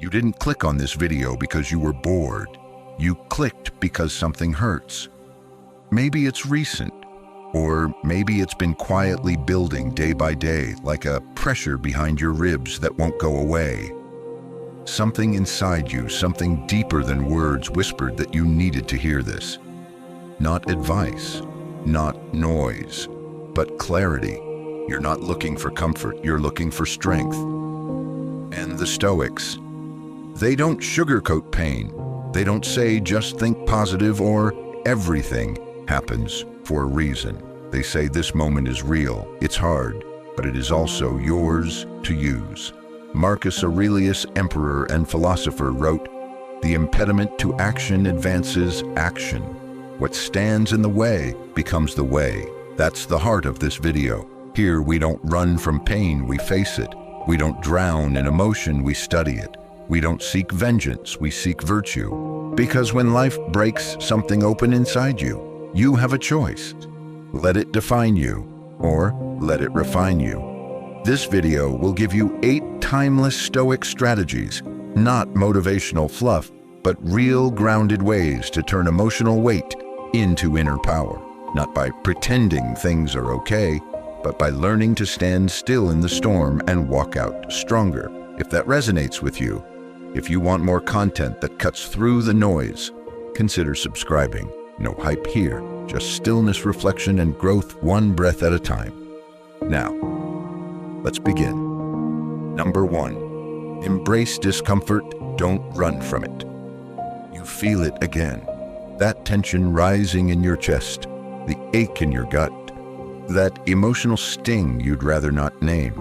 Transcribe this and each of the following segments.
You didn't click on this video because you were bored. You clicked because something hurts. Maybe it's recent, or maybe it's been quietly building day by day, like a pressure behind your ribs that won't go away. Something inside you, something deeper than words whispered that you needed to hear this. Not advice, not noise, but clarity. You're not looking for comfort, you're looking for strength. And the Stoics, they don't sugarcoat pain. They don't say just think positive or everything happens for a reason. They say this moment is real, it's hard, but it is also yours to use. Marcus Aurelius, emperor and philosopher, wrote, "The impediment to action advances action. What stands in the way becomes the way." That's the heart of this video. Here we don't run from pain, we face it. We don't drown in emotion, we study it. We don't seek vengeance, we seek virtue. Because when life breaks something open inside you, you have a choice. Let it define you, or let it refine you. This video will give you 8 timeless Stoic strategies, not motivational fluff, but real grounded ways to turn emotional weight into inner power. Not by pretending things are okay, but by learning to stand still in the storm and walk out stronger. If that resonates with you, if you want more content that cuts through the noise, consider subscribing. No hype here, just stillness, reflection, and growth, one breath at a time. Now, let's begin. Number 1, embrace discomfort, don't run from it. You feel it again, that tension rising in your chest, the ache in your gut, that emotional sting you'd rather not name.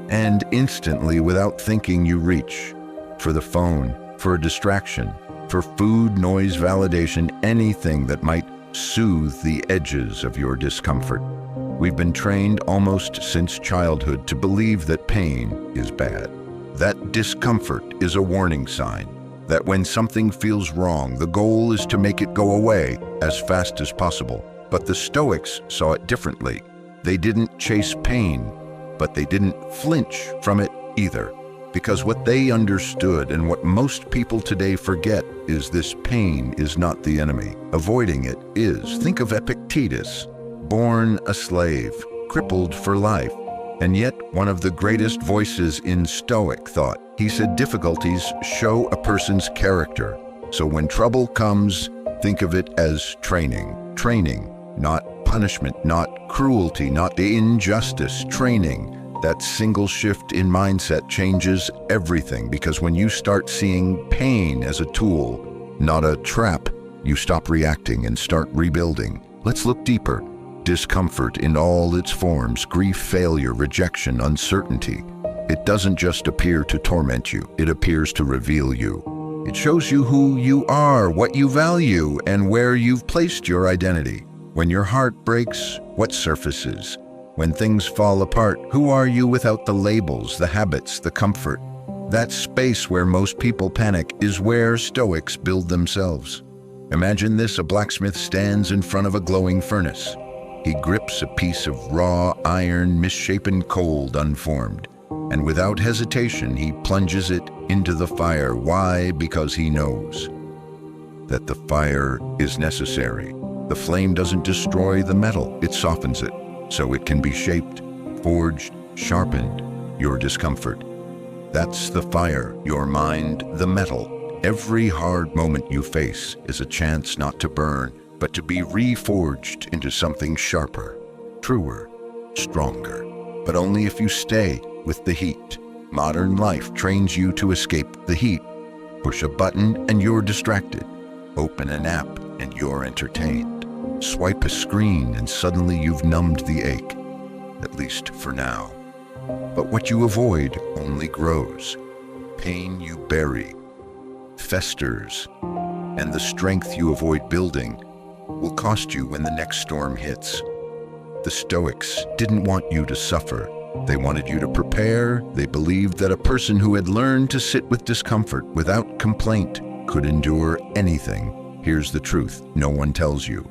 And instantly, without thinking, you reach for the phone, for a distraction, for food, noise, validation, anything that might soothe the edges of your discomfort. We've been trained almost since childhood to believe that pain is bad. That discomfort is a warning sign, that when something feels wrong, the goal is to make it go away as fast as possible. But the Stoics saw it differently. They didn't chase pain, but they didn't flinch from it either. Because what they understood, and what most people today forget, is this: pain is not the enemy. Avoiding it is. Think of Epictetus, born a slave, crippled for life, and yet one of the greatest voices in Stoic thought. He said difficulties show a person's character. So when trouble comes, think of it as training. Training, not punishment, not cruelty, not injustice. Training. That single shift in mindset changes everything, because when you start seeing pain as a tool, not a trap, you stop reacting and start rebuilding. Let's look deeper. Discomfort in all its forms, grief, failure, rejection, uncertainty. It doesn't just appear to torment you, it appears to reveal you. It shows you who you are, what you value, and where you've placed your identity. When your heart breaks, what surfaces? When things fall apart, who are you without the labels, the habits, the comfort? That space where most people panic is where Stoics build themselves. Imagine this: a blacksmith stands in front of a glowing furnace. He grips a piece of raw iron, misshapen, cold, unformed. And without hesitation, he plunges it into the fire. Why? Because he knows that the fire is necessary. The flame doesn't destroy the metal, it softens it, so it can be shaped, forged, sharpened. Your discomfort, that's the fire. Your mind, the metal. Every hard moment you face is a chance not to burn, but to be reforged into something sharper, truer, stronger. But only if you stay with the heat. Modern life trains you to escape the heat. Push a button and you're distracted. Open an app and you're entertained. Swipe a screen and suddenly you've numbed the ache, at least for now. But what you avoid only grows. Pain you bury festers, and the strength you avoid building will cost you when the next storm hits. The Stoics didn't want you to suffer. They wanted you to prepare. They believed that a person who had learned to sit with discomfort without complaint could endure anything. Here's the truth no one tells you.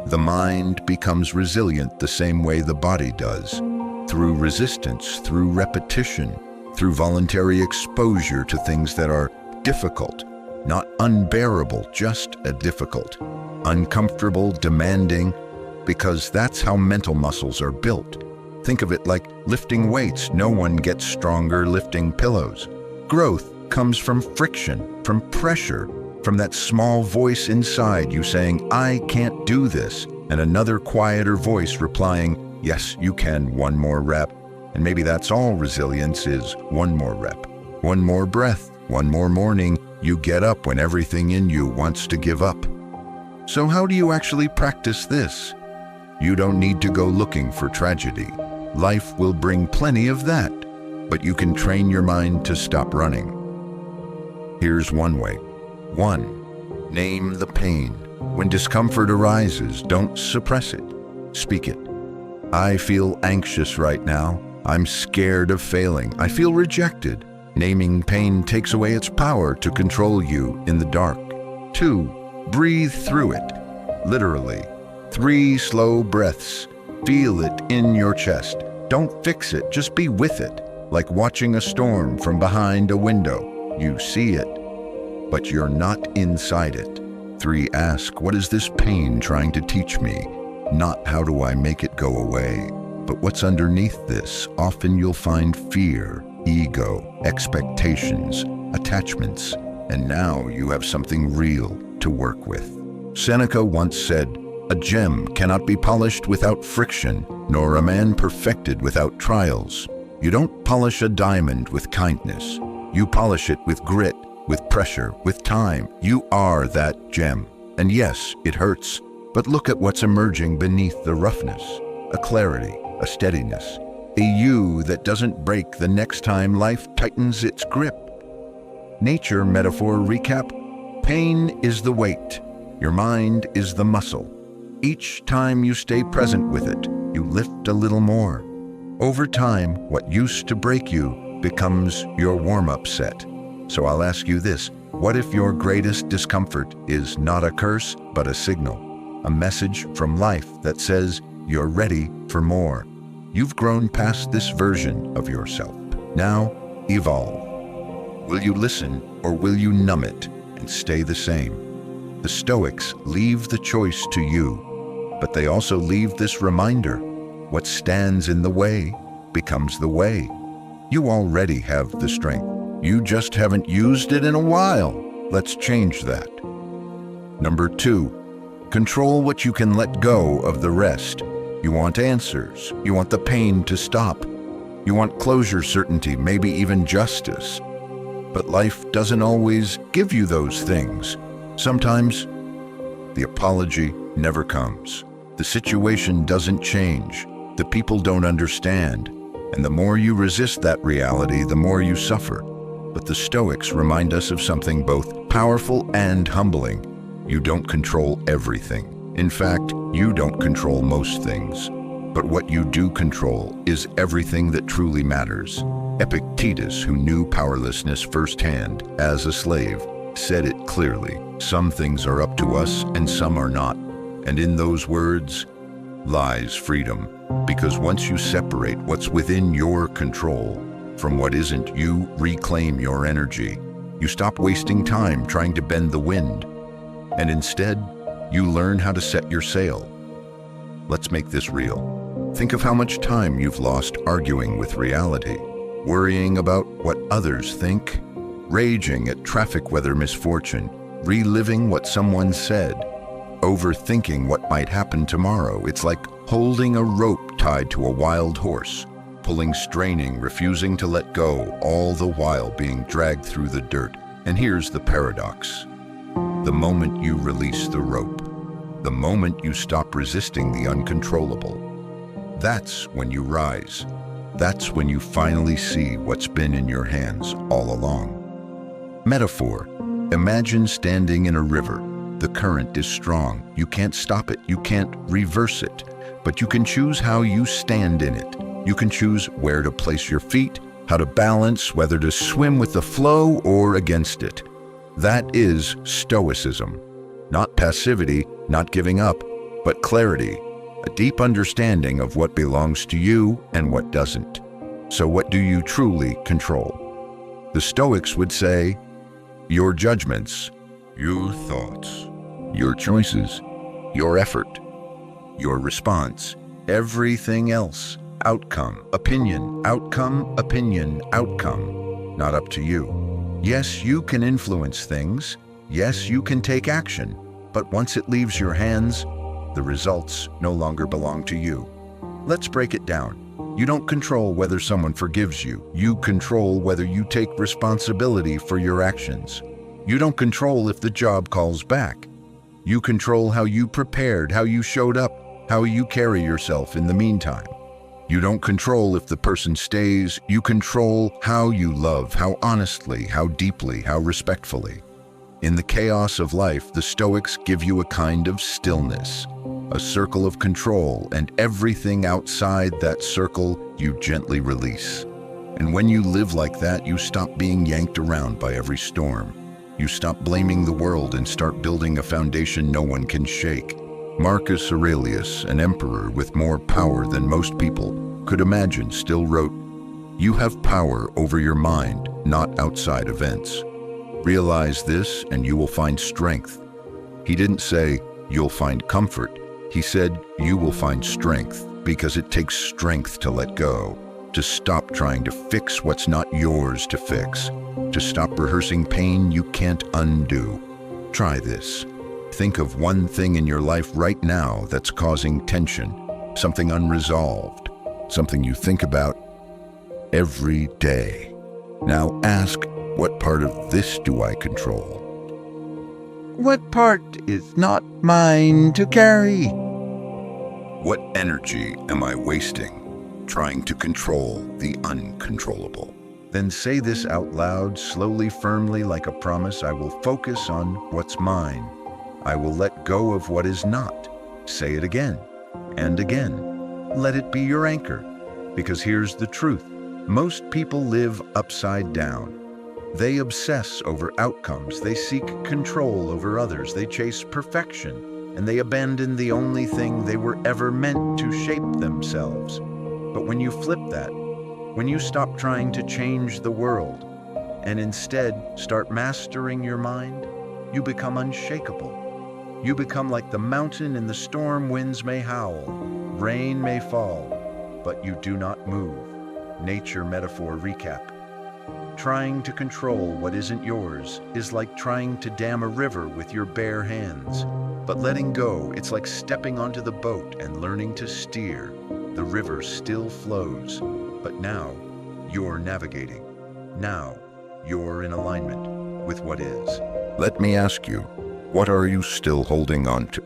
The mind becomes resilient the same way the body does, through resistance, through repetition, through voluntary exposure to things that are difficult, not unbearable, just difficult, uncomfortable, demanding, because that's how mental muscles are built. Think of it like lifting weights. No one gets stronger lifting pillows. Growth comes from friction, from pressure, from that small voice inside you saying, "I can't do this," and another quieter voice replying, "Yes, you can, one more rep." And maybe that's all resilience is, one more rep, one more breath, one more morning. You get up when everything in you wants to give up. So how do you actually practice this? You don't need to go looking for tragedy. Life will bring plenty of that, but you can train your mind to stop running. Here's one way. 1. Name the pain. When discomfort arises, don't suppress it. Speak it. I feel anxious right now. I'm scared of failing. I feel rejected. Naming pain takes away its power to control you in the dark. 2. Breathe through it. Literally. 3 slow breaths. Feel it in your chest. Don't fix it, just be with it. Like watching a storm from behind a window. You see it, but you're not inside it. 3. Ask, what is this pain trying to teach me? Not how do I make it go away, but what's underneath this? Often you'll find fear, ego, expectations, attachments, and now you have something real to work with. Seneca once said, "A gem cannot be polished without friction, nor a man perfected without trials." You don't polish a diamond with kindness. You polish it with grit, with pressure, with time. You are that gem. And yes, it hurts, but look at what's emerging beneath the roughness. A clarity, a steadiness, a you that doesn't break the next time life tightens its grip. Nature metaphor recap. Pain is the weight. Your mind is the muscle. Each time you stay present with it, you lift a little more. Over time, what used to break you becomes your warm-up set. So I'll ask you this, what if your greatest discomfort is not a curse, but a signal? A message from life that says you're ready for more. You've grown past this version of yourself. Now, evolve. Will you listen or will you numb it and stay the same? The Stoics leave the choice to you, but they also leave this reminder. What stands in the way becomes the way. You already have the strength. You just haven't used it in a while. Let's change that. Number 2, control what you can let go of the rest. You want answers. You want the pain to stop. You want closure, certainty, maybe even justice. But life doesn't always give you those things. Sometimes the apology never comes. The situation doesn't change. The people don't understand. And the more you resist that reality, the more you suffer. But the Stoics remind us of something both powerful and humbling. You don't control everything. In fact, you don't control most things. But what you do control is everything that truly matters. Epictetus, who knew powerlessness firsthand as a slave, said it clearly. Some things are up to us and some are not. And in those words lies freedom. Because once you separate what's within your control from what isn't, you reclaim your energy. You stop wasting time trying to bend the wind. And instead, you learn how to set your sail. Let's make this real. Think of how much time you've lost arguing with reality, worrying about what others think, raging at traffic weather misfortune, reliving what someone said, overthinking what might happen tomorrow. It's like holding a rope tied to a wild horse, pulling, straining, refusing to let go, all the while being dragged through the dirt. And here's the paradox. The moment you release the rope, the moment you stop resisting the uncontrollable, that's when you rise. That's when you finally see what's been in your hands all along. Metaphor. Imagine standing in a river. The current is strong. You can't stop it. You can't reverse it. But you can choose how you stand in it. You can choose where to place your feet, how to balance, whether to swim with the flow or against it. That is Stoicism. Not passivity, not giving up, but clarity. A deep understanding of what belongs to you and what doesn't. So what do you truly control? The Stoics would say, your judgments, your thoughts, your choices, your effort, your response, everything else, outcome, opinion, outcome, opinion, outcome, not up to you. Yes, you can influence things. Yes, you can take action. But once it leaves your hands, the results no longer belong to you. Let's break it down. You don't control whether someone forgives you. You control whether you take responsibility for your actions. You don't control if the job calls back. You control how you prepared, how you showed up, how you carry yourself in the meantime. You don't control if the person stays. You control how you love, how honestly, how deeply, how respectfully. In the chaos of life, the Stoics give you a kind of stillness, a circle of control, and everything outside that circle you gently release. And when you live like that, you stop being yanked around by every storm. You stop blaming the world and start building a foundation no one can shake. Marcus Aurelius, an emperor with more power than most people could imagine, still wrote, "You have power over your mind, not outside events. Realize this and you will find strength." He didn't say, "You'll find comfort." He said, "You will find strength," because it takes strength to let go, to stop trying to fix what's not yours to fix, to stop rehearsing pain you can't undo. Try this. Think of one thing in your life right now that's causing tension, something unresolved, something you think about every day. Now ask, what part of this do I control? What part is not mine to carry? What energy am I wasting trying to control the uncontrollable? Then say this out loud, slowly, firmly, like a promise. I will focus on what's mine. I will let go of what is not. Say it again and again. Let it be your anchor. Because here's the truth. Most people live upside down. They obsess over outcomes. They seek control over others. They chase perfection. And they abandon the only thing they were ever meant to shape themselves. But when you flip that, when you stop trying to change the world and instead start mastering your mind, you become unshakable. You become like the mountain in the storm. Winds may howl, rain may fall, but you do not move. Nature metaphor recap. Trying to control what isn't yours is like trying to dam a river with your bare hands. But letting go, it's like stepping onto the boat and learning to steer. The river still flows, but now you're navigating. Now you're in alignment with what is. Let me ask you, what are you still holding on to?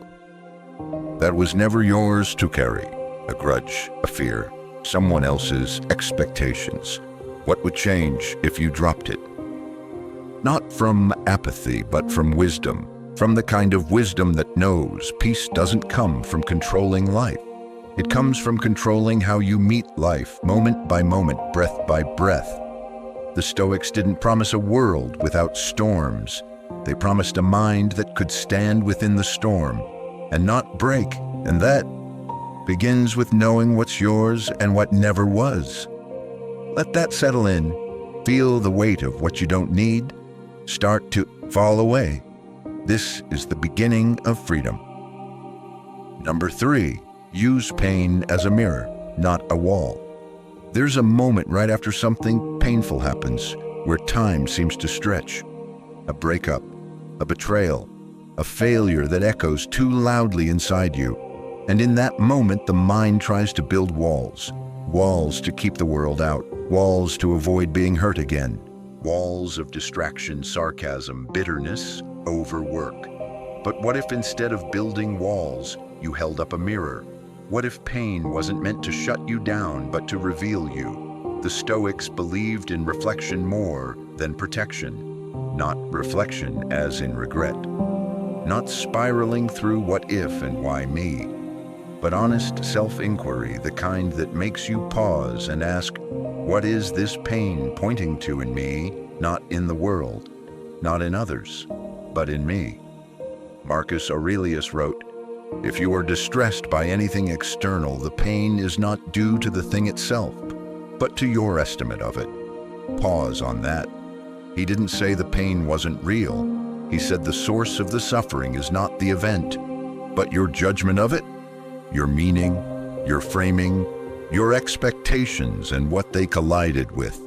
That was never yours to carry. A grudge, a fear, someone else's expectations. What would change if you dropped it? Not from apathy, but from wisdom. From the kind of wisdom that knows peace doesn't come from controlling life. It comes from controlling how you meet life, moment by moment, breath by breath. The Stoics didn't promise a world without storms. They promised a mind that could stand within the storm and not break. And that begins with knowing what's yours and what never was. Let that settle in. Feel the weight of what you don't need. Start to fall away. This is the beginning of freedom. Number 3, use pain as a mirror, not a wall. There's a moment right after something painful happens where time seems to stretch. A breakup, a betrayal, a failure that echoes too loudly inside you. And in that moment, the mind tries to build walls. Walls to keep the world out. Walls to avoid being hurt again. Walls of distraction, sarcasm, bitterness, overwork. But what if instead of building walls, you held up a mirror? What if pain wasn't meant to shut you down, but to reveal you? The Stoics believed in reflection more than protection. Not reflection as in regret. Not spiraling through what if and why me. But honest self-inquiry, the kind that makes you pause and ask, what is this pain pointing to in me, not in the world, not in others, but in me? Marcus Aurelius wrote, if you are distressed by anything external, the pain is not due to the thing itself, but to your estimate of it. Pause on that. He didn't say the pain wasn't real. He said the source of the suffering is not the event, but your judgment of it, your meaning, your framing, your expectations and what they collided with.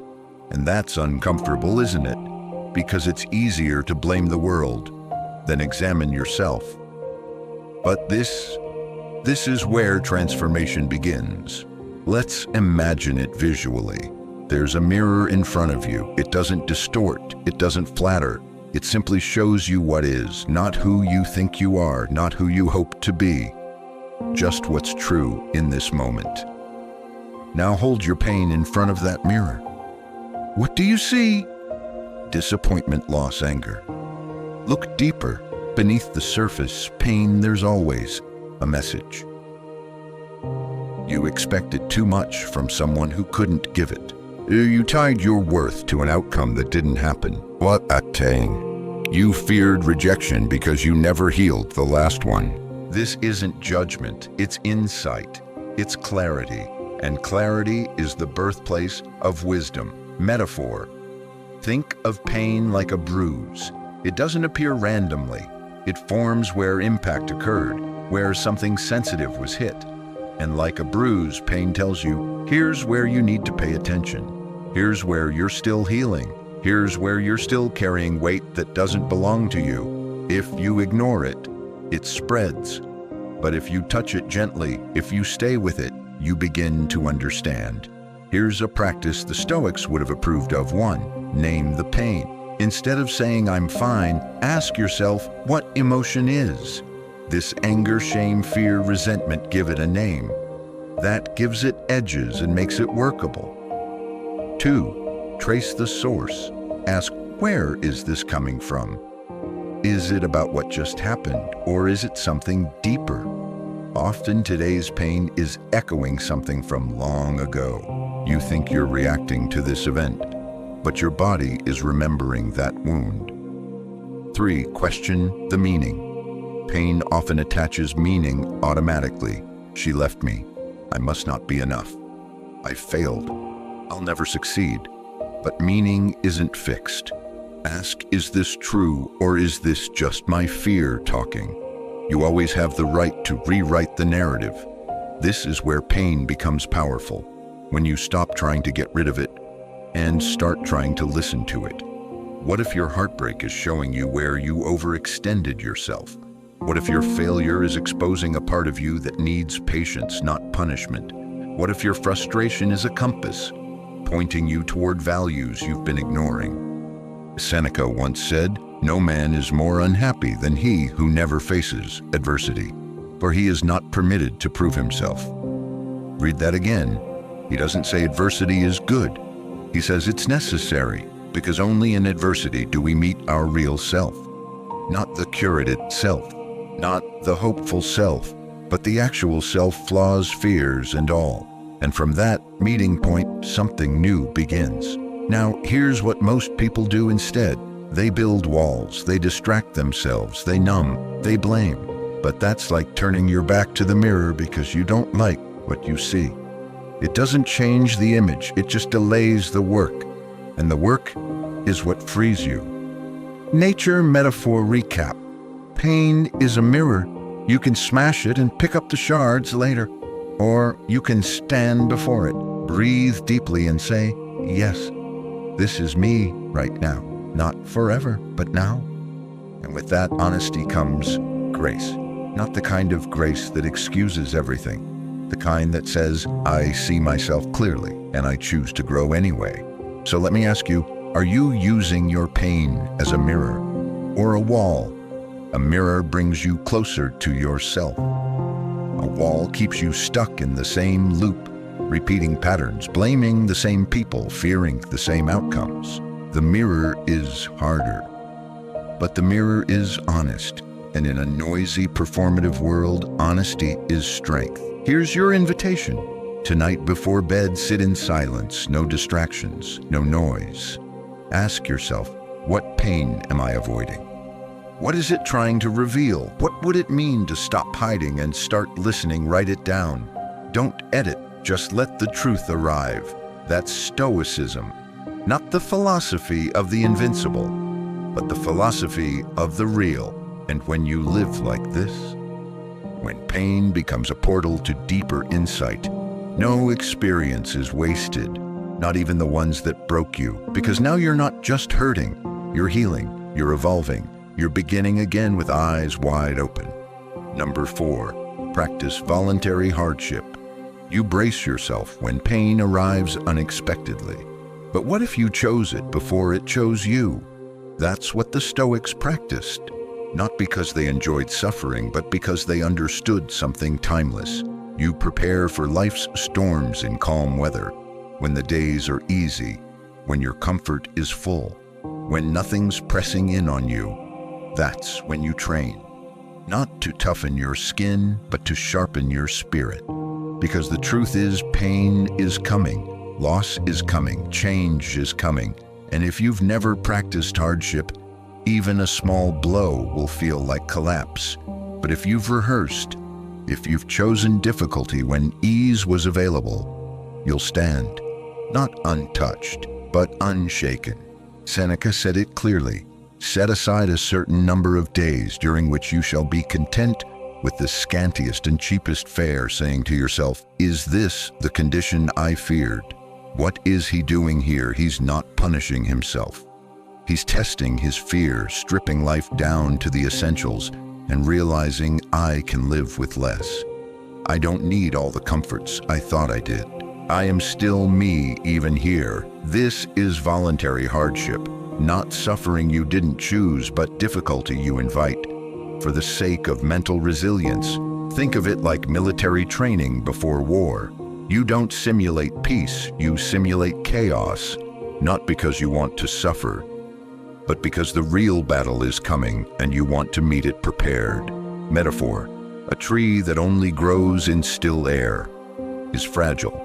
And that's uncomfortable, isn't it? Because it's easier to blame the world than examine yourself. But this is where transformation begins. Let's imagine it visually. There's a mirror in front of you. It doesn't distort, it doesn't flatter. It simply shows you what is, not who you think you are, not who you hope to be. Just what's true in this moment. Now hold your pain in front of that mirror. What do you see? Disappointment, loss, anger. Look deeper. Beneath the surface pain, there's always a message. You expected too much from someone who couldn't give it. You tied your worth to an outcome that didn't happen. What a thing. You feared rejection because you never healed the last one. This isn't judgment, it's insight, it's clarity. And clarity is the birthplace of wisdom. Metaphor. Think of pain like a bruise. It doesn't appear randomly. It forms where impact occurred, where something sensitive was hit. And like a bruise, pain tells you, here's where you need to pay attention. Here's where you're still healing. Here's where you're still carrying weight that doesn't belong to you. If you ignore it, it spreads. But if you touch it gently, if you stay with it, you begin to understand. Here's a practice the Stoics would have approved of. 1. Name the pain. Instead of saying, I'm fine, ask yourself what emotion is. This anger, shame, fear, resentment, give it a name. That gives it edges and makes it workable. 2. Trace the source. Ask, where is this coming from? Is it about what just happened, or is it something deeper? Often today's pain is echoing something from long ago. You think you're reacting to this event, but your body is remembering that wound. 3. Question the meaning. Pain often attaches meaning automatically. She left me. I must not be enough. I failed. I'll never succeed. But meaning isn't fixed. Ask, is this true, or is this just my fear talking? You always have the right to rewrite the narrative. This is where pain becomes powerful, when you stop trying to get rid of it and start trying to listen to it. What if your heartbreak is showing you where you overextended yourself? What if your failure is exposing a part of you that needs patience, not punishment? What if your frustration is a compass, pointing you toward values you've been ignoring? Seneca once said, no man is more unhappy than he who never faces adversity, for he is not permitted to prove himself. Read that again. He doesn't say adversity is good. He says it's necessary, because only in adversity do we meet our real self. Not the curated self, not the hopeful self, but the actual self, flaws, fears, and all. And from that meeting point, something new begins. Now, here's what most people do instead. They build walls, they distract themselves, they numb, they blame. But that's like turning your back to the mirror because you don't like what you see. It doesn't change the image, it just delays the work. And the work is what frees you. Nature metaphor recap. Pain is a mirror. You can smash it and pick up the shards later. Or you can stand before it, breathe deeply and say, yes, this is me right now. Not forever, but now. And with that honesty comes grace. Not the kind of grace that excuses everything. The kind that says, I see myself clearly and I choose to grow anyway. So let me ask you, are you using your pain as a mirror or a wall? A mirror brings you closer to yourself. A wall keeps you stuck in the same loop, repeating patterns, blaming the same people, fearing the same outcomes. The mirror is harder, but the mirror is honest. And in a noisy, performative world, honesty is strength. Here's your invitation. Tonight before bed, sit in silence, no distractions, no noise. Ask yourself, what pain am I avoiding? What is it trying to reveal? What would it mean to stop hiding and start listening? Write it down. Don't edit, just let the truth arrive. That's Stoicism, not the philosophy of the invincible, but the philosophy of the real. And when you live like this, when pain becomes a portal to deeper insight, no experience is wasted, not even the ones that broke you, because now you're not just hurting, you're healing, you're evolving, you're beginning again with eyes wide open. Number 4, practice voluntary hardship. You brace yourself when pain arrives unexpectedly. But what if you chose it before it chose you? That's what the Stoics practiced, not because they enjoyed suffering, but because they understood something timeless. You prepare for life's storms in calm weather, when the days are easy, when your comfort is full, when nothing's pressing in on you. That's when you train, not to toughen your skin, but to sharpen your spirit. Because the truth is, pain is coming, loss is coming, change is coming, and if you've never practiced hardship, even a small blow will feel like collapse. But if you've rehearsed, if you've chosen difficulty when ease was available, you'll stand, not untouched, but unshaken. Seneca said it clearly, set aside a certain number of days during which you shall be content with the scantiest and cheapest fare, saying to yourself, is this the condition I feared? What is he doing here? He's not punishing himself. He's testing his fear, stripping life down to the essentials, and realizing I can live with less. I don't need all the comforts I thought I did. I am still me even here. This is voluntary hardship, not suffering you didn't choose, but difficulty you invite. For the sake of mental resilience, think of it like military training before war. You don't simulate peace, you simulate chaos, not because you want to suffer, but because the real battle is coming and you want to meet it prepared. Metaphor: a tree that only grows in still air is fragile,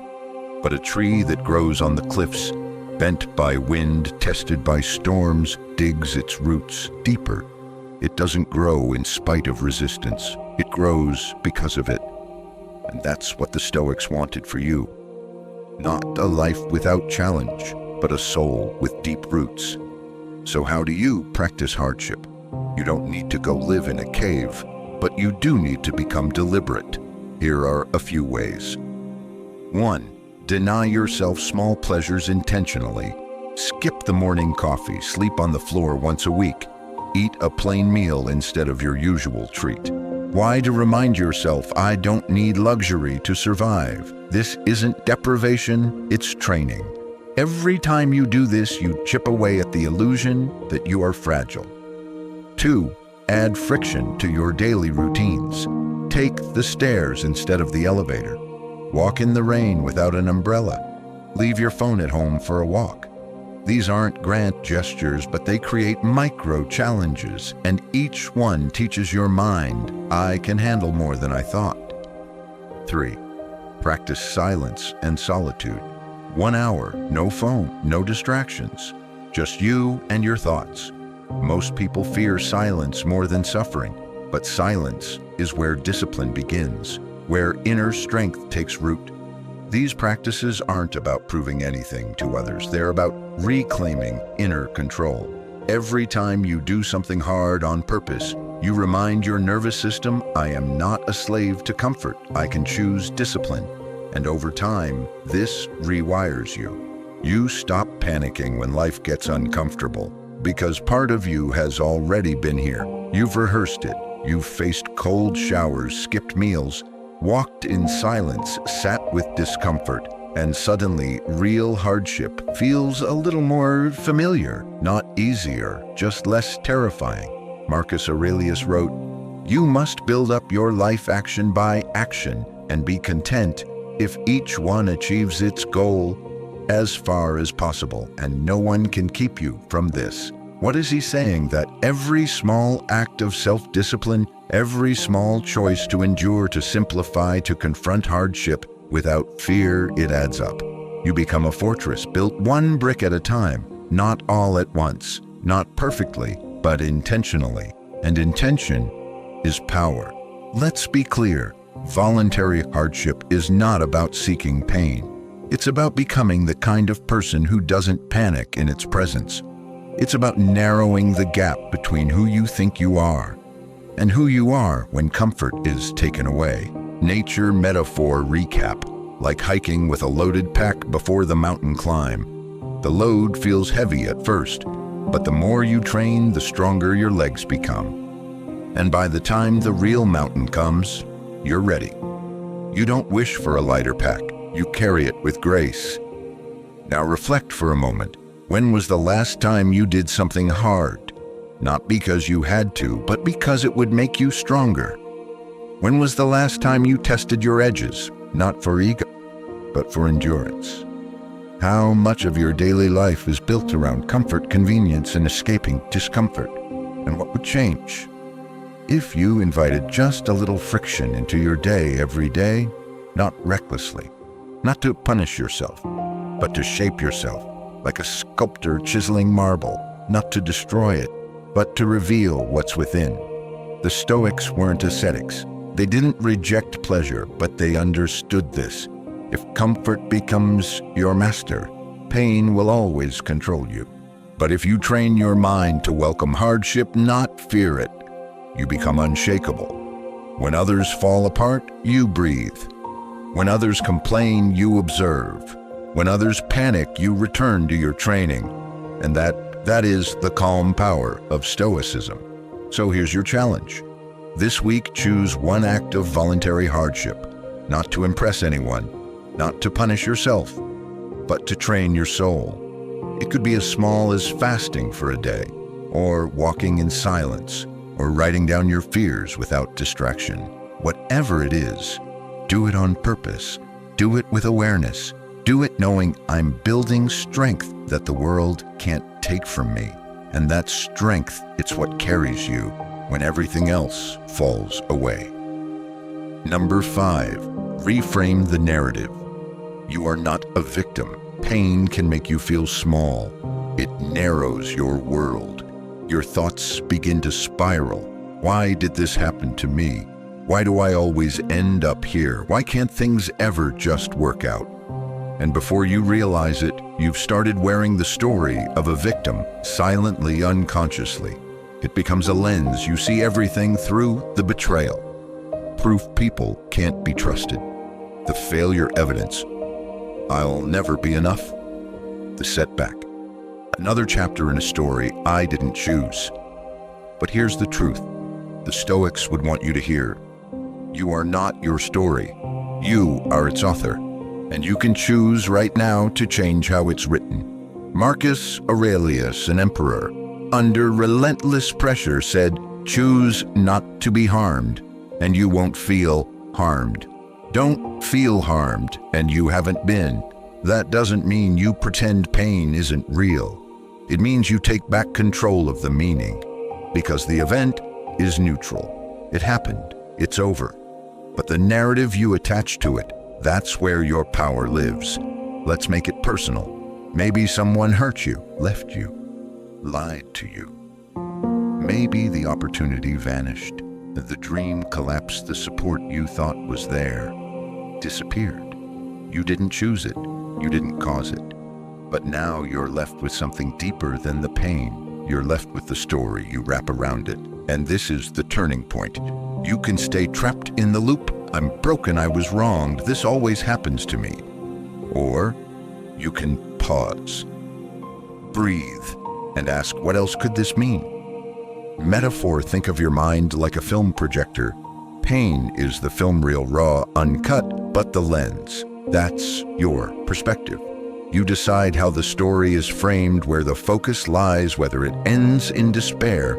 but a tree that grows on the cliffs, bent by wind, tested by storms, digs its roots deeper. It doesn't grow in spite of resistance. It grows because of it. And that's what the Stoics wanted for you. Not a life without challenge, but a soul with deep roots. So how do you practice hardship? You don't need to go live in a cave, but you do need to become deliberate. Here are a few ways. 1. Deny yourself small pleasures intentionally. Skip the morning coffee, sleep on the floor once a week. Eat a plain meal instead of your usual treat. Why? To remind yourself, I don't need luxury to survive. This isn't deprivation, it's training. Every time you do this, you chip away at the illusion that you are fragile. 2. Add friction to your daily routines. Take the stairs instead of the elevator. Walk in the rain without an umbrella. Leave your phone at home for a walk. These aren't grand gestures, but they create micro challenges, and each one teaches your mind, I can handle more than I thought. 3. Practice silence and solitude. 1 hour, no phone, no distractions, just you and your thoughts. Most people fear silence more than suffering, but silence is where discipline begins, where inner strength takes root. These practices aren't about proving anything to others. They're about reclaiming inner control. Every time you do something hard on purpose, you remind your nervous system, I am not a slave to comfort. I can choose discipline. And over time, this rewires you. You stop panicking when life gets uncomfortable, because part of you has already been here. You've rehearsed it. You've faced cold showers, skipped meals, walked in silence, sat with discomfort, and suddenly real hardship feels a little more familiar, not easier, just less terrifying. Marcus Aurelius wrote, "You must build up your life action by action and be content if each one achieves its goal as far as possible, and no one can keep you from this." What is he saying? That every small act of self-discipline, every small choice to endure, to simplify, to confront hardship without fear, it adds up. You become a fortress built one brick at a time, not all at once, not perfectly, but intentionally. And intention is power. Let's be clear. Voluntary hardship is not about seeking pain. It's about becoming the kind of person who doesn't panic in its presence. It's about narrowing the gap between who you think you are and who you are when comfort is taken away. Nature metaphor recap: like hiking with a loaded pack before the mountain climb. The load feels heavy at first, but the more you train, the stronger your legs become. And by the time the real mountain comes, you're ready. You don't wish for a lighter pack, you carry it with grace. Now reflect for a moment. When was the last time you did something hard? Not because you had to, but because it would make you stronger. When was the last time you tested your edges? Not for ego, but for endurance. How much of your daily life is built around comfort, convenience, and escaping discomfort? And what would change if you invited just a little friction into your day every day? Not recklessly, not to punish yourself, but to shape yourself, like a sculptor chiseling marble, not to destroy it, but to reveal what's within. The Stoics weren't ascetics. They didn't reject pleasure, but they understood this. If comfort becomes your master, pain will always control you. But if you train your mind to welcome hardship, not fear it, you become unshakable. When others fall apart, you breathe. When others complain, you observe. When others panic, you return to your training. And that is the calm power of Stoicism. So here's your challenge. This week, choose one act of voluntary hardship, not to impress anyone, not to punish yourself, but to train your soul. It could be as small as fasting for a day, or walking in silence, or writing down your fears without distraction. Whatever it is, do it on purpose. Do it with awareness. Do it knowing I'm building strength that the world can't take from me. And that strength, it's what carries you when everything else falls away. Number 5, reframe the narrative. You are not a victim. Pain can make you feel small. It narrows your world. Your thoughts begin to spiral. Why did this happen to me? Why do I always end up here? Why can't things ever just work out? And before you realize it, you've started wearing the story of a victim, silently, unconsciously. It becomes a lens. You see everything through the betrayal. Proof people can't be trusted. The failure evidence. I'll never be enough. The setback. Another chapter in a story I didn't choose. But here's the truth. The Stoics would want you to hear. You are not your story. You are its author. And you can choose right now to change how it's written. Marcus Aurelius, an emperor, under relentless pressure said, choose not to be harmed, and you won't feel harmed. Don't feel harmed, and you haven't been. That doesn't mean you pretend pain isn't real. It means you take back control of the meaning, because the event is neutral. It happened. It's over. But the narrative you attach to it, that's where your power lives. Let's make it personal. Maybe someone hurt you, left you, lied to you. Maybe the opportunity vanished. The dream collapsed. The support you thought was there disappeared. You didn't choose it. You didn't cause it. But now you're left with something deeper than the pain. You're left with the story you wrap around it. And this is the turning point. You can stay trapped in the loop. I'm broken, I was wronged, this always happens to me. Or you can pause, breathe, and ask, what else could this mean? Metaphor, think of your mind like a film projector. Pain is the film reel, raw, uncut, but the lens. That's your perspective. You decide how the story is framed, where the focus lies, whether it ends in despair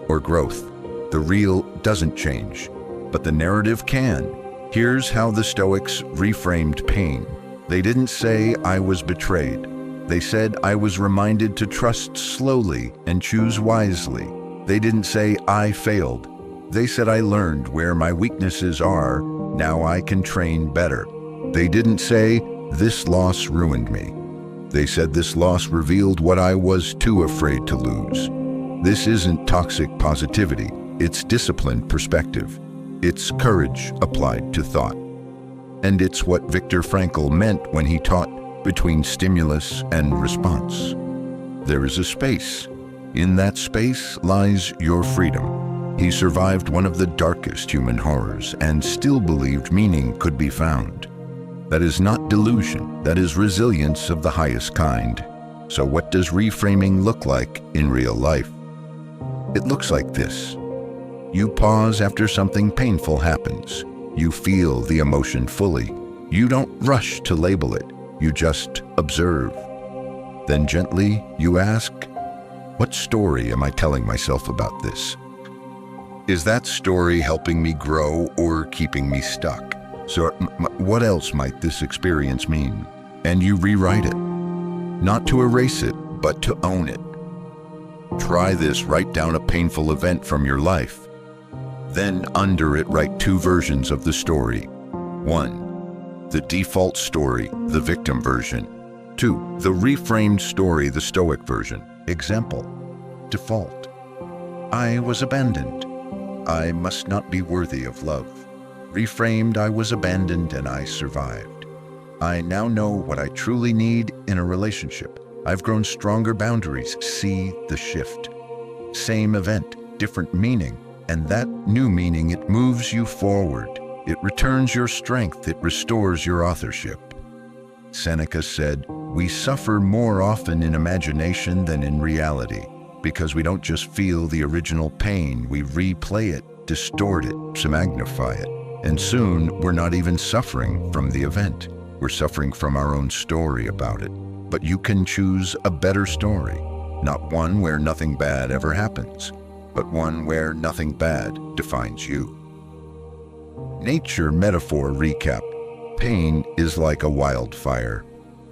or growth. The reel doesn't change, but the narrative can. Here's how the Stoics reframed pain. They didn't say, I was betrayed. They said, I was reminded to trust slowly and choose wisely. They didn't say, I failed. They said, I learned where my weaknesses are. Now I can train better. They didn't say, this loss ruined me. They said, this loss revealed what I was too afraid to lose. This isn't toxic positivity. It's disciplined perspective. It's courage applied to thought. And it's what Viktor Frankl meant when he taught between stimulus and response. There is a space. In that space lies your freedom. He survived one of the darkest human horrors and still believed meaning could be found. That is not delusion, that is resilience of the highest kind. So what does reframing look like in real life? It looks like this. You pause after something painful happens. You feel the emotion fully. You don't rush to label it. You just observe. Then gently you ask, what story am I telling myself about this? Is that story helping me grow or keeping me stuck? So what else might this experience mean? And you rewrite it. Not to erase it, but to own it. Try this, write down a painful event from your life. Then under it, write 2 versions of the story. 1, the default story, the victim version. 2, the reframed story, the Stoic version. Example, default. I was abandoned. I must not be worthy of love. Reframed, I was abandoned and I survived. I now know what I truly need in a relationship. I've grown stronger boundaries. See the shift. Same event, different meaning. And that new meaning, it moves you forward. It returns your strength. It restores your authorship. Seneca said, we suffer more often in imagination than in reality, because we don't just feel the original pain, we replay it, distort it, magnify it. And soon, we're not even suffering from the event. We're suffering from our own story about it. But you can choose a better story, not one where nothing bad ever happens, but one where nothing bad defines you. Nature metaphor recap. Pain is like a wildfire.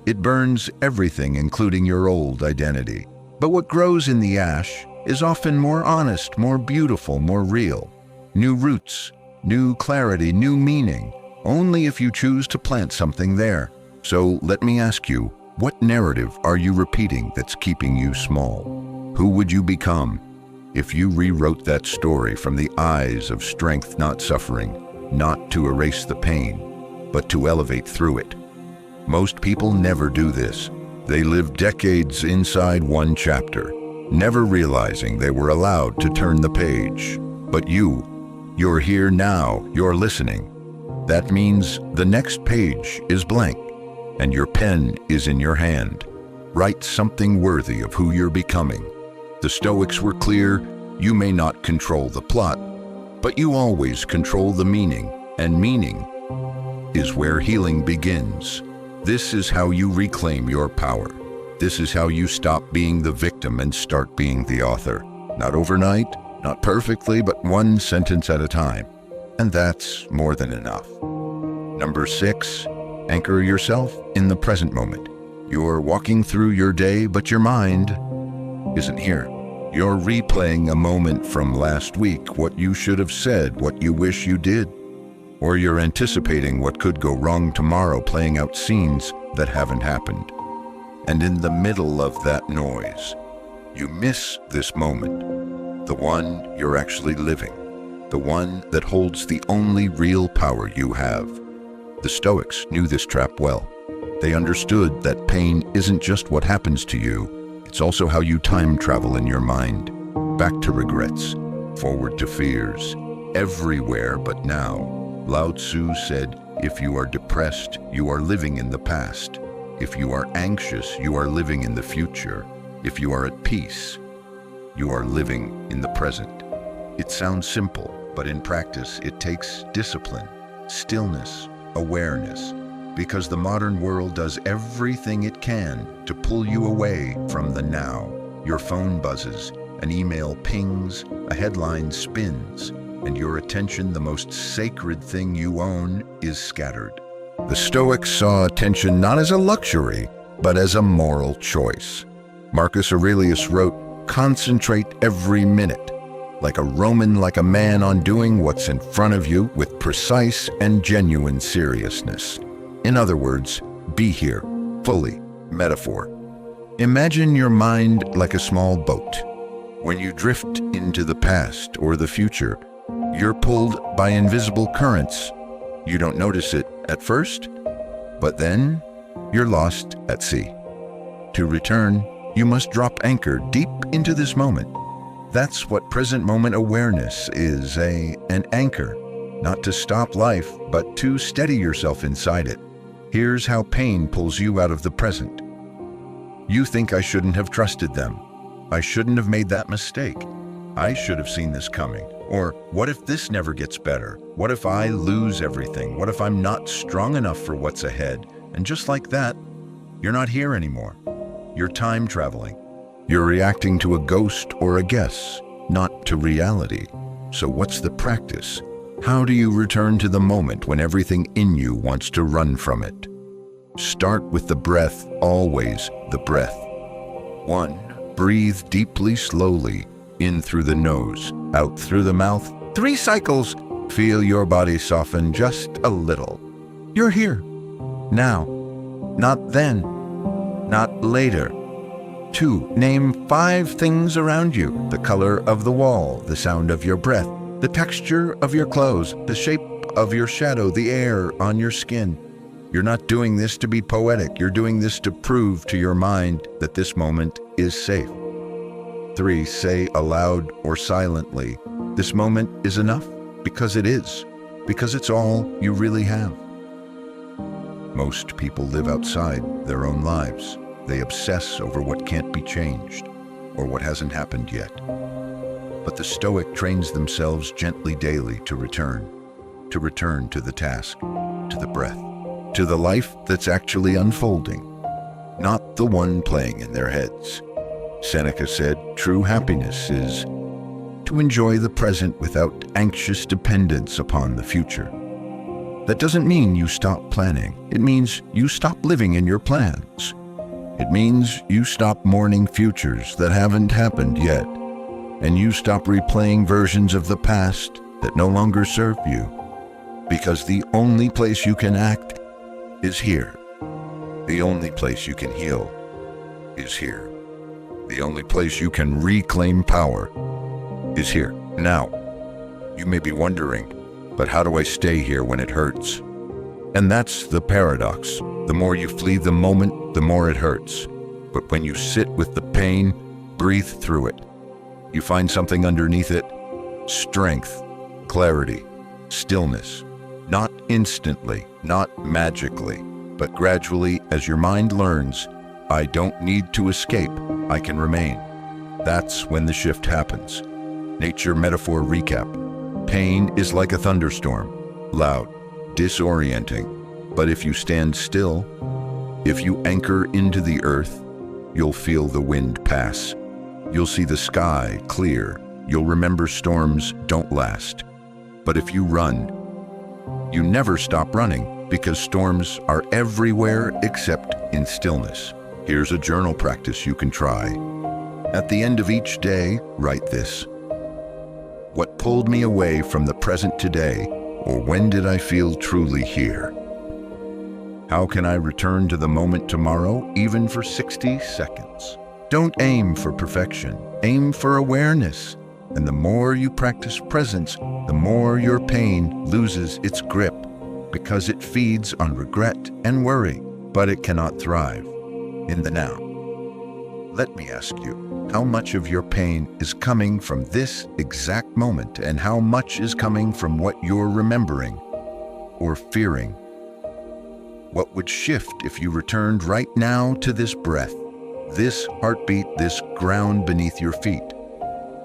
It burns everything, including your old identity. But what grows in the ash is often more honest, more beautiful, more real. New roots, new clarity, new meaning, only if you choose to plant something there. So let me ask you, what narrative are you repeating that's keeping you small? Who would you become if you rewrote that story from the eyes of strength, not suffering, not to erase the pain, but to elevate through it? Most people never do this. They live decades inside one chapter, never realizing they were allowed to turn the page. But you're here now, you're listening. That means the next page is blank, and your pen is in your hand. Write something worthy of who you're becoming. The Stoics were clear, you may not control the plot, but you always control the meaning, and meaning is where healing begins. This is how you reclaim your power. This is how you stop being the victim and start being the author. Not overnight, not perfectly, but one sentence at a time. And that's more than enough. Number 6, anchor yourself in the present moment. You're walking through your day, but your mind isn't here. You're replaying a moment from last week, what you should have said, what you wish you did. Or you're anticipating what could go wrong tomorrow, playing out scenes that haven't happened. And in the middle of that noise, you miss this moment, the one you're actually living, the one that holds the only real power you have. The Stoics knew this trap well. They understood that pain isn't just what happens to you, it's also how you time travel in your mind, back to regrets, forward to fears, everywhere but now. Lao Tzu said, if you are depressed, you are living in the past. If you are anxious, you are living in the future. If you are at peace, you are living in the present. It sounds simple, but in practice it takes discipline, stillness, awareness, because the modern world does everything it can to pull you away from the now. Your phone buzzes, an email pings, a headline spins, and your attention, the most sacred thing you own, is scattered. The Stoics saw attention not as a luxury, but as a moral choice. Marcus Aurelius wrote, concentrate every minute, like a Roman, like a man, on doing what's in front of you with precise and genuine seriousness. In other words, be here, fully. Metaphor. Imagine your mind like a small boat. When you drift into the past or the future, you're pulled by invisible currents. You don't notice it at first, but then you're lost at sea. To return, you must drop anchor deep into this moment. That's what present moment awareness is, an anchor, not to stop life, but to steady yourself inside it. Here's how pain pulls you out of the present. You think, I shouldn't have trusted them. I shouldn't have made that mistake. I should have seen this coming. Or, what if this never gets better? What if I lose everything? What if I'm not strong enough for what's ahead? And just like that, you're not here anymore. You're time traveling. You're reacting to a ghost or a guess, not to reality. So what's the practice? How do you return to the moment when everything in you wants to run from it? Start with the breath, always the breath. 1. Breathe deeply, slowly, in through the nose, out through the mouth. 3 cycles. Feel your body soften just a little. You're here, now, not then, not later. 2. Name 5 things around you: the color of the wall, the sound of your breath, the texture of your clothes, the shape of your shadow, the air on your skin. You're not doing this to be poetic. You're doing this to prove to your mind that this moment is safe. 3. Say aloud or silently, this moment is enough, because it is, because it's all you really have. Most people live outside their own lives. They obsess over what can't be changed or what hasn't happened yet. But the Stoic trains themselves gently daily to return to the task, to the breath, to the life that's actually unfolding, not the one playing in their heads. Seneca said, true happiness is to enjoy the present without anxious dependence upon the future. That doesn't mean you stop planning. It means you stop living in your plans. It means you stop mourning futures that haven't happened yet, and you stop replaying versions of the past that no longer serve you. Because the only place you can act is here. The only place you can heal is here. The only place you can reclaim power is here. Now, you may be wondering, but how do I stay here when it hurts? And that's the paradox. The more you flee the moment, the more it hurts. But when you sit with the pain, breathe through it. You find something underneath it: strength, clarity, stillness. Not instantly, not magically, but gradually as your mind learns, I don't need to escape, I can remain. That's when the shift happens. Nature metaphor recap. Pain is like a thunderstorm, loud, disorienting. But if you stand still, if you anchor into the earth, you'll feel the wind pass. You'll see the sky clear. You'll remember storms don't last. But if you run, you never stop running, because storms are everywhere except in stillness. Here's a journal practice you can try. At the end of each day, write this: what pulled me away from the present today, or when did I feel truly here? How can I return to the moment tomorrow, even for 60 seconds? Don't aim for perfection, aim for awareness. And the more you practice presence, the more your pain loses its grip, because it feeds on regret and worry, but it cannot thrive in the now. Let me ask you, how much of your pain is coming from this exact moment, and how much is coming from what you're remembering or fearing? What would shift if you returned right now to this breath, this heartbeat, this ground beneath your feet?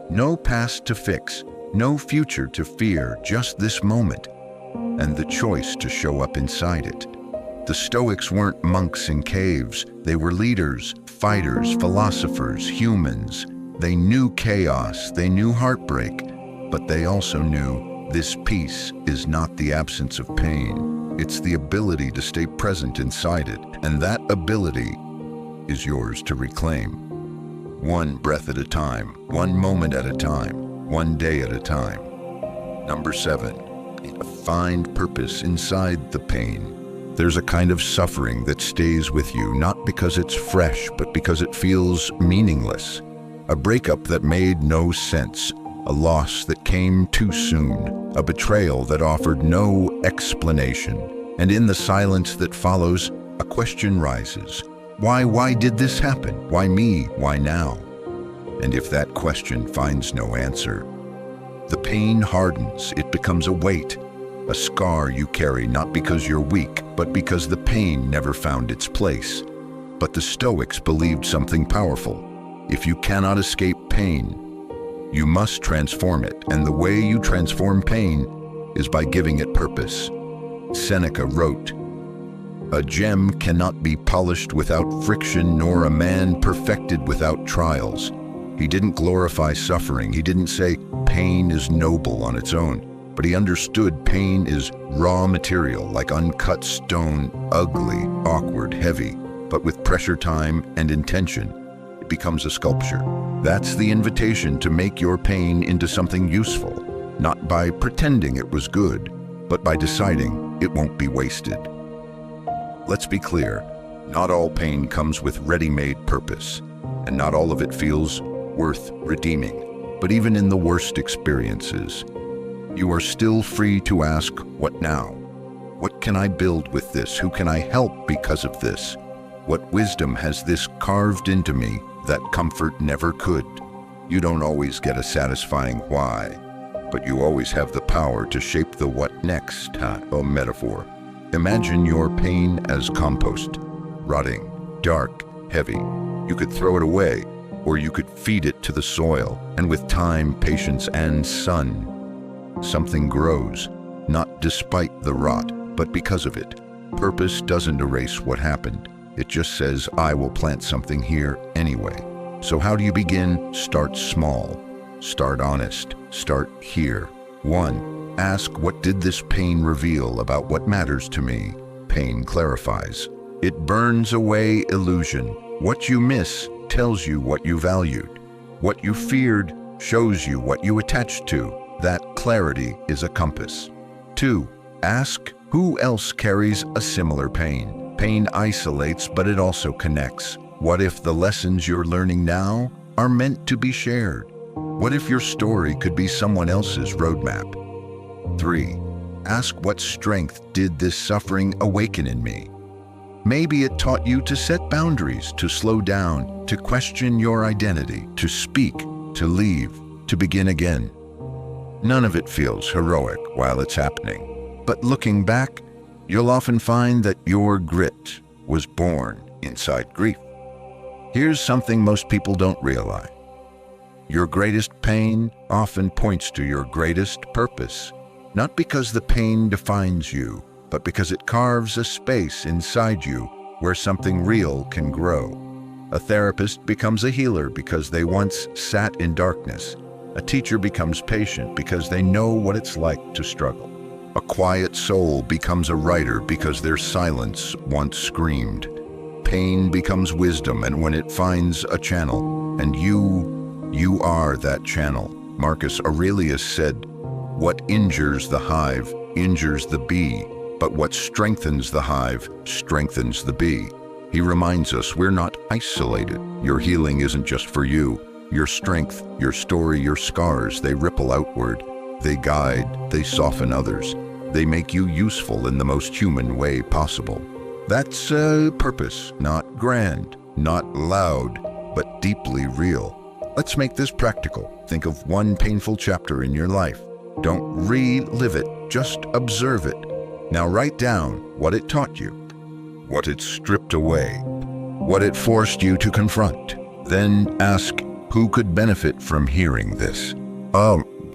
No past to fix, no future to fear, just this moment, and the choice to show up inside it. The Stoics weren't monks in caves. They were leaders, fighters, philosophers, humans. They knew chaos, they knew heartbreak, but they also knew this peace is not the absence of pain. It's the ability to stay present inside it, and that ability is yours to reclaim. One breath at a time, one moment at a time, one day at a time. Number 7, find purpose inside the pain. There's a kind of suffering that stays with you, not because it's fresh, but because it feels meaningless. A breakup that made no sense, a loss that came too soon, a betrayal that offered no explanation. And in the silence that follows, a question rises. Why did this happen? Why me? Why now? And if that question finds no answer, the pain hardens. It becomes a weight, a scar you carry not because you're weak, but because the pain never found its place. But the Stoics believed something powerful. If you cannot escape pain, you must transform it, and the way you transform pain is by giving it purpose. Seneca wrote, "A gem cannot be polished without friction, nor a man perfected without trials." He didn't glorify suffering. He didn't say pain is noble on its own, but he understood pain is raw material, like uncut stone, ugly, awkward, heavy, but with pressure, time, and intention, it becomes a sculpture. That's the invitation to make your pain into something useful, not by pretending it was good, but by deciding it won't be wasted. Let's be clear, not all pain comes with ready-made purpose, and not all of it feels worth redeeming. But even in the worst experiences, you are still free to ask, what now? What can I build with this? Who can I help because of this? What wisdom has this carved into me that comfort never could? You don't always get a satisfying why, but you always have the power to shape the what next, a metaphor. Imagine your pain as compost, rotting, dark, heavy. You could throw it away, or you could feed it to the soil, and with time, patience, and sun, something grows, not despite the rot, but because of it. Purpose doesn't erase what happened. It just says, I will plant something here anyway. So how do you begin? Start small. Start honest. Start here. 1. Ask, what did this pain reveal about what matters to me? Pain clarifies. It burns away illusion. What you miss tells you what you valued. What you feared shows you what you attached to. That clarity is a compass. 2. Ask, who else carries a similar pain? Pain isolates, but it also connects. What if the lessons you're learning now are meant to be shared? What if your story could be someone else's roadmap? 3. Ask, what strength did this suffering awaken in me? Maybe it taught you to set boundaries, to slow down, to question your identity, to speak, to leave, to begin again. None of it feels heroic while it's happening, but looking back, you'll often find that your grit was born inside grief. Here's something most people don't realize. Your greatest pain often points to your greatest purpose, not because the pain defines you, but because it carves a space inside you where something real can grow. A therapist becomes a healer because they once sat in darkness. A teacher becomes patient because they know what it's like to struggle. A quiet soul becomes a writer because their silence once screamed. Pain becomes wisdom, and when it finds a channel, and you are that channel. Marcus Aurelius said, "What injures the hive injures the bee, but what strengthens the hive strengthens the bee." He reminds us we're not isolated. Your healing isn't just for you. Your strength, your story, your scars, they ripple outward. They guide, they soften others. They make you useful in the most human way possible. That's purpose, not grand, not loud, but deeply real. Let's make this practical. Think of one painful chapter in your life. Don't relive it, just observe it. Now write down what it taught you, what it stripped away, what it forced you to confront. Then ask, who could benefit from hearing this?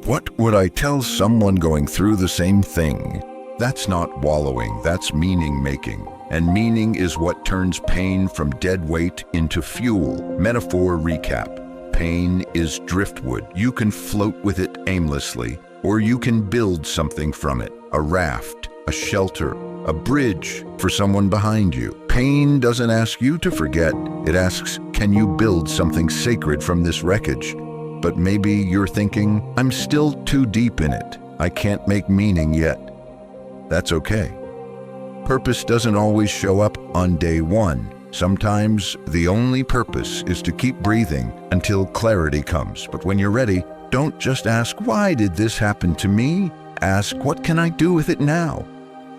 What would I tell someone going through the same thing? That's not wallowing, that's meaning-making. And meaning is what turns pain from dead weight into fuel. Metaphor recap. Pain is driftwood. You can float with it aimlessly, or you can build something from it. A raft, a shelter, a bridge for someone behind you. Pain doesn't ask you to forget. It asks, can you build something sacred from this wreckage? But maybe you're thinking, I'm still too deep in it. I can't make meaning yet. That's okay. Purpose doesn't always show up on day one. Sometimes the only purpose is to keep breathing until clarity comes. But when you're ready, don't just ask, why did this happen to me? Ask, what can I do with it now?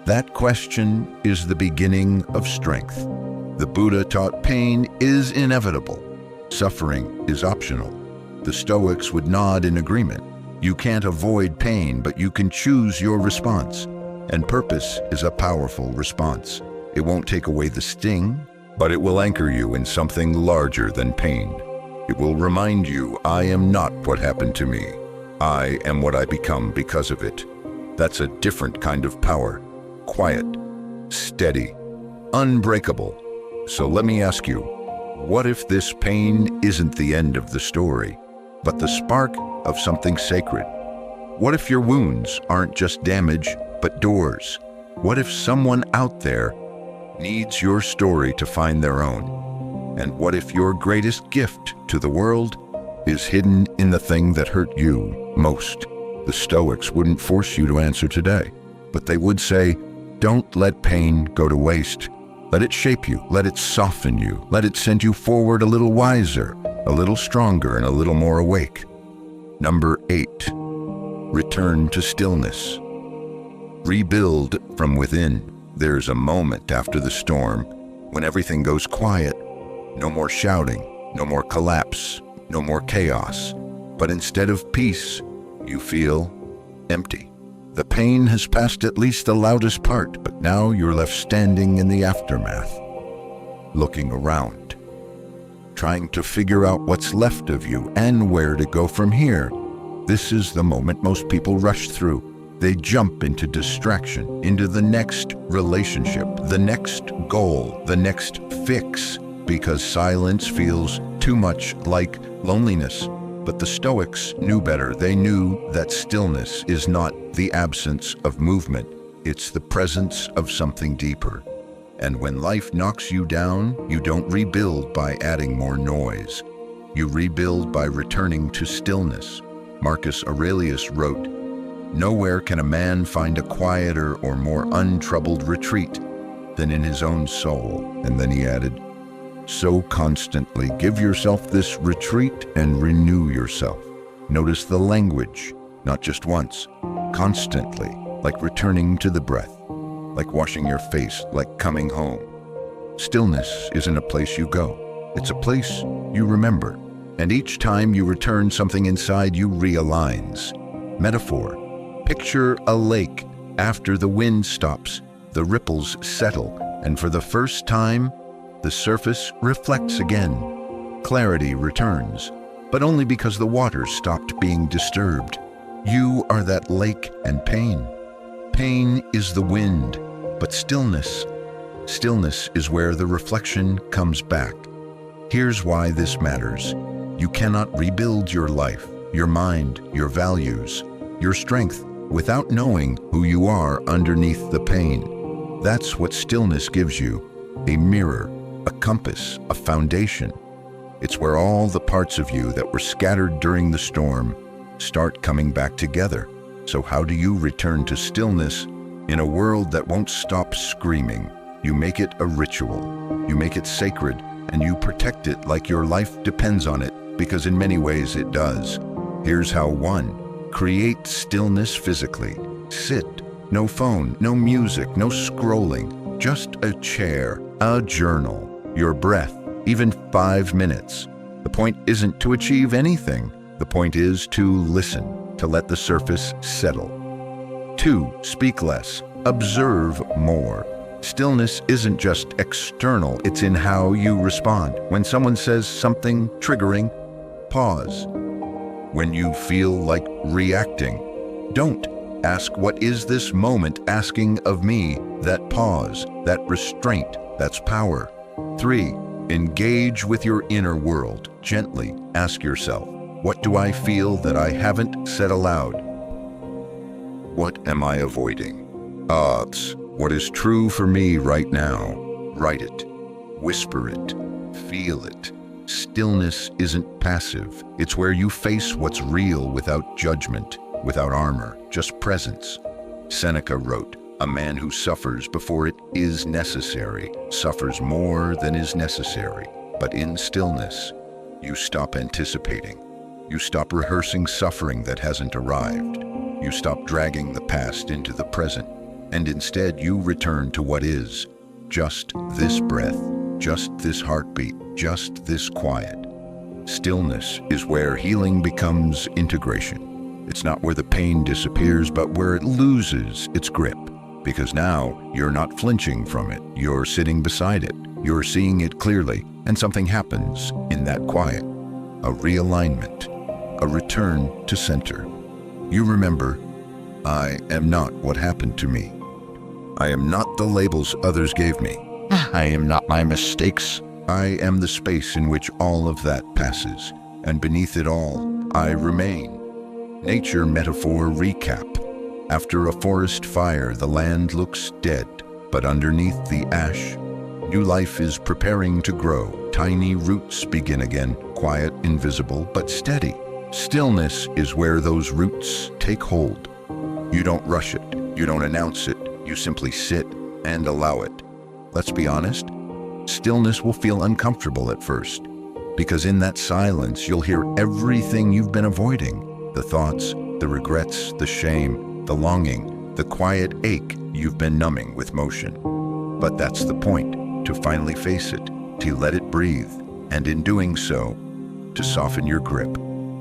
That question is the beginning of strength. The Buddha taught pain is inevitable. Suffering is optional. The Stoics would nod in agreement. You can't avoid pain, but you can choose your response. And purpose is a powerful response. It won't take away the sting, but it will anchor you in something larger than pain. It will remind you, I am not what happened to me. I am what I become because of it. That's a different kind of power. Quiet, steady, unbreakable. So let me ask you, what if this pain isn't the end of the story, but the spark of something sacred? What if your wounds aren't just damage, but doors? What if someone out there needs your story to find their own? And what if your greatest gift to the world is hidden in the thing that hurt you most? The Stoics wouldn't force you to answer today, but they would say, don't let pain go to waste. Let it shape you, let it soften you, let it send you forward a little wiser, a little stronger, and a little more awake. Number 8, return to stillness. Rebuild from within. There's a moment after the storm when everything goes quiet. No more shouting, no more collapse, no more chaos. But instead of peace, you feel empty. The pain has passed at least the loudest part, but now you're left standing in the aftermath, looking around, trying to figure out what's left of you and where to go from here. This is the moment most people rush through. They jump into distraction, into the next relationship, the next goal, the next fix, because silence feels too much like loneliness. But the Stoics knew better. They knew that stillness is not the absence of movement. It's the presence of something deeper. And when life knocks you down, you don't rebuild by adding more noise. You rebuild by returning to stillness. Marcus Aurelius wrote, "Nowhere can a man find a quieter or more untroubled retreat than in his own soul." And then he added, "So constantly give yourself this retreat and renew yourself." Notice the language, not just once, constantly, like returning to the breath, like washing your face, like coming home. Stillness isn't a place you go. It's a place you remember. And each time you return, something inside you realigns. Metaphor. Picture a lake. After the wind stops, the ripples settle, and for the first time, the surface reflects again. Clarity returns, but only because the water stopped being disturbed. You are that lake and pain. Pain is the wind, but stillness is where the reflection comes back. Here's why this matters. You cannot rebuild your life, your mind, your values, your strength without knowing who you are underneath the pain. That's what stillness gives you, a mirror, a compass, a foundation. It's where all the parts of you that were scattered during the storm start coming back together. So how do you return to stillness in a world that won't stop screaming? You make it a ritual. You make it sacred, and you protect it like your life depends on it, because in many ways it does. Here's how. 1. Create stillness physically. Sit. No phone, no music, no scrolling. Just a chair, a journal, your breath, even 5 minutes. The point isn't to achieve anything. The point is to listen, to let the surface settle. 2. Speak less. Observe more. Stillness isn't just external, it's in how you respond. When someone says something triggering, pause. When you feel like reacting, don't. Ask, what is this moment asking of me? That pause, that restraint, that's power. 3. Engage with your inner world. Gently ask yourself, what do I feel that I haven't said aloud? What am I avoiding? What is true for me right now? Write it, whisper it, feel it. Stillness isn't passive. It's where you face what's real without judgment, without armor, just presence. Seneca wrote, "A man who suffers before it is necessary suffers more than is necessary." But in stillness, you stop anticipating. You stop rehearsing suffering that hasn't arrived. You stop dragging the past into the present. and instead you return to what is. Just this breath, just this heartbeat, just this quiet. Stillness is where healing becomes integration. It's not where the pain disappears, but where it loses its grip. Because now you're not flinching from it, you're sitting beside it, you're seeing it clearly, and something happens in that quiet. A realignment, a return to center. You remember, I am not what happened to me. I am not the labels others gave me. I am not my mistakes. I am the space in which all of that passes, and beneath it all, I remain. Nature metaphor recap. After a forest fire, the land looks dead, but underneath the ash, new life is preparing to grow. Tiny roots begin again, quiet, invisible, but steady. Stillness is where those roots take hold. You don't rush it, you don't announce it, you simply sit and allow it. Let's be honest, stillness will feel uncomfortable at first, because in that silence you'll hear everything you've been avoiding. The thoughts, the regrets, the shame, the longing, the quiet ache you've been numbing with motion. But that's the point, to finally face it, to let it breathe, and in doing so, to soften your grip.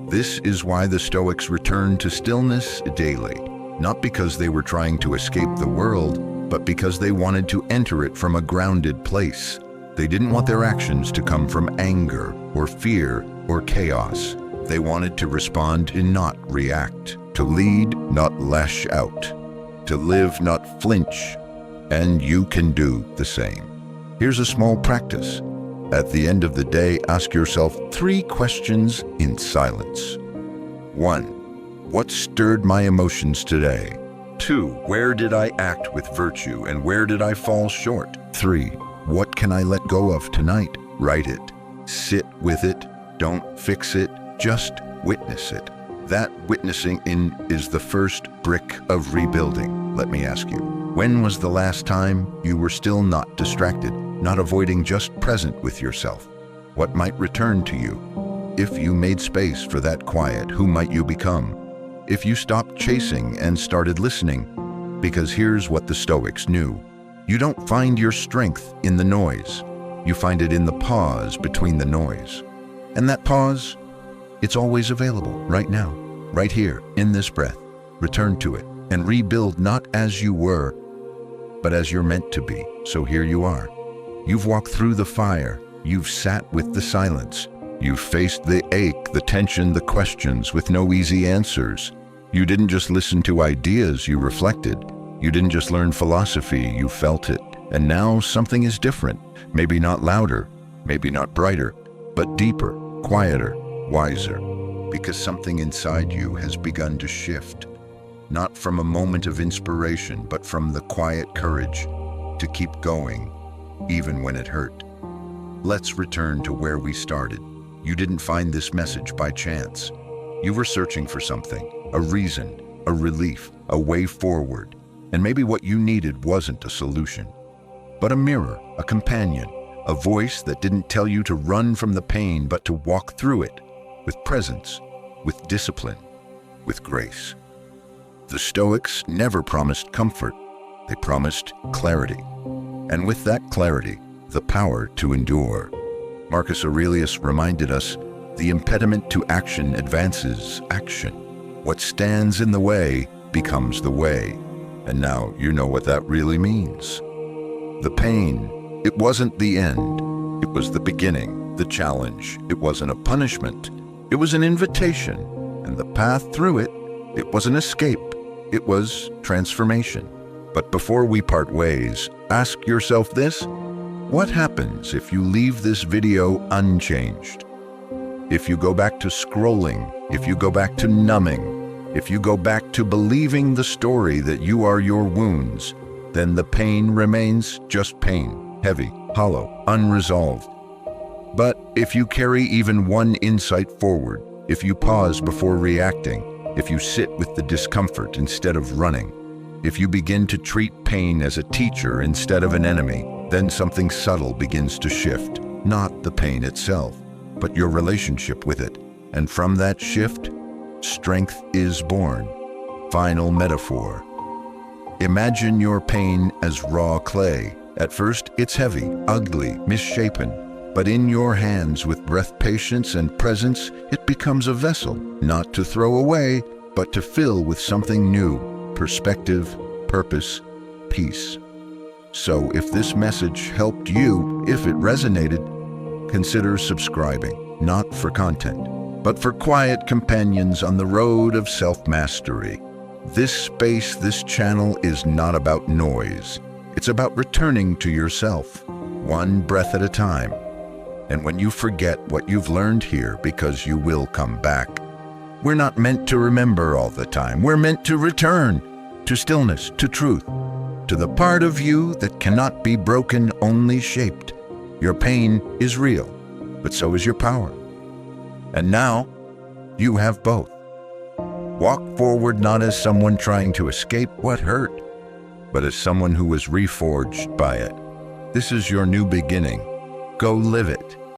This is why the Stoics returned to stillness daily, not because they were trying to escape the world, but because they wanted to enter it from a grounded place. They didn't want their actions to come from anger or fear or chaos. They wanted to respond and not react, to lead, not lash out, to live, not flinch. And you can do the same. Here's a small practice. At the end of the day, ask yourself 3 questions in silence. 1. What stirred my emotions today? 2. Where did I act with virtue and where did I fall short? 3. What can I let go of tonight? Write it. Sit with it. Don't fix it. Just witness it. That witnessing is the first brick of rebuilding. Let me ask you, when was the last time you were still, not distracted, not avoiding, just present with yourself? What might return to you? If you made space for that quiet, who might you become? If you stopped chasing and started listening? Because here's what the Stoics knew. You don't find your strength in the noise. You find it in the pause between the noise. And that pause, it's always available right now, right here, in this breath. Return to it and rebuild, not as you were, but as you're meant to be. So here you are. You've walked through the fire. You've sat with the silence. You've faced the ache, the tension, the questions with no easy answers. You didn't just listen to ideas, you reflected. You didn't just learn philosophy, you felt it. And now something is different. Maybe not louder, maybe not brighter, but deeper, quieter, wiser. Because something inside you has begun to shift. Not from a moment of inspiration, but from the quiet courage to keep going, even when it hurt. Let's return to where we started. You didn't find this message by chance. You were searching for something, a reason, a relief, a way forward. And maybe what you needed wasn't a solution, but a mirror, a companion, a voice that didn't tell you to run from the pain, but to walk through it with presence, with discipline, with grace. The Stoics never promised comfort. They promised clarity. And with that clarity, the power to endure. Marcus Aurelius reminded us, the impediment to action advances action. What stands in the way becomes the way. And now you know what that really means. The pain, it wasn't the end. It was the beginning, the challenge. It wasn't a punishment. It was an invitation. And the path through it, it was an escape. It was transformation. But before we part ways, ask yourself this. What happens if you leave this video unchanged? If you go back to scrolling, if you go back to numbing, if you go back to believing the story that you are your wounds, then the pain remains just pain, heavy, hollow, unresolved. But if you carry even one insight forward, if you pause before reacting, if you sit with the discomfort instead of running, if you begin to treat pain as a teacher instead of an enemy, then something subtle begins to shift. Not the pain itself, but your relationship with it. And from that shift, strength is born. Final metaphor. Imagine your pain as raw clay. At first, it's heavy, ugly, misshapen. But in your hands, with breath, patience, and presence, it becomes a vessel, not to throw away, but to fill with something new: perspective, purpose, peace. So if this message helped you, if it resonated, consider subscribing, not for content, but for quiet companions on the road of self-mastery. This space, this channel is not about noise. It's about returning to yourself, one breath at a time. And when you forget what you've learned here, because you will come back, we're not meant to remember all the time. We're meant to return to stillness, to truth, to the part of you that cannot be broken, only shaped. Your pain is real, but so is your power. And now, you have both. Walk forward not as someone trying to escape what hurt, but as someone who was reforged by it. This is your new beginning. Go live it.